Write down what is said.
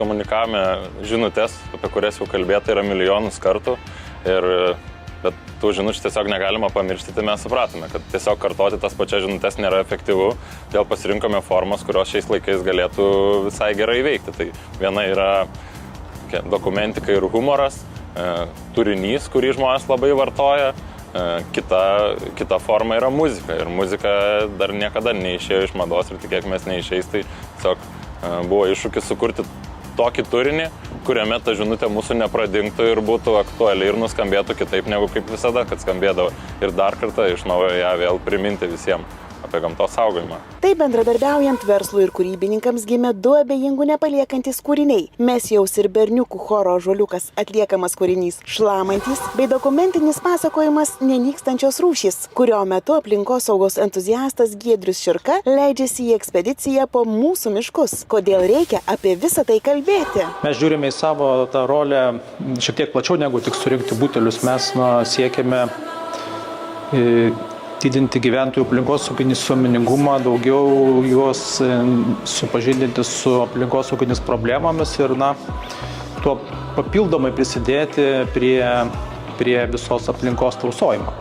Komunikavome žinutės, apie kurias jau kalbėta yra milijonus kartų, bet tų žinučių tiesiog negalima pamiršti, tai mes supratome, kad tiesiog kartoti tas pačias žinutės nėra efektyvu, todėl pasirinkome formas, kurios šiais laikais galėtų visai gerai veikti. Tai viena yra dokumentika ir humoras, turinys, kurį žmonės labai vartoja, kita forma yra muzika ir muzika dar niekada neišėjo iš mados ir tikėkime neišeis, tai tiesiog buvo iššūkis sukurti tokį turinį, kuriame ta žinutė mūsų nepradingtų ir būtų aktuali ir nuskambėtų kitaip negu kaip visada, kad skambėdavo. Ir dar kartą iš naujo ją vėl priminti visiems apie gamtos saugojimą. Tai bendradarbiaujant verslui ir kūrybininkams gimė du abejingų nepaliekantis kūriniai. Mesjaus ir berniukų choro Ąžuoliukas atliekamas kūrinys Šlamantys bei dokumentinis pasakojimas Nenykstančios rūšys, kurio metu aplinkosaugos entuziastas Giedrius Širka leidžiasi į ekspediciją po mūsų miškus. Kodėl reikia apie visą tai kalbėti? Mes žiūrime į savo tą rolę šiek tiek plačiau negu tik surinkti butelius. Mes siekiame didinti gyventojų aplinkosauginį sąmoningumą, daugiau juos supažindinti su aplinkosauginės problemomis ir tuo papildomai prisidėti prie visos aplinkos tausojimo.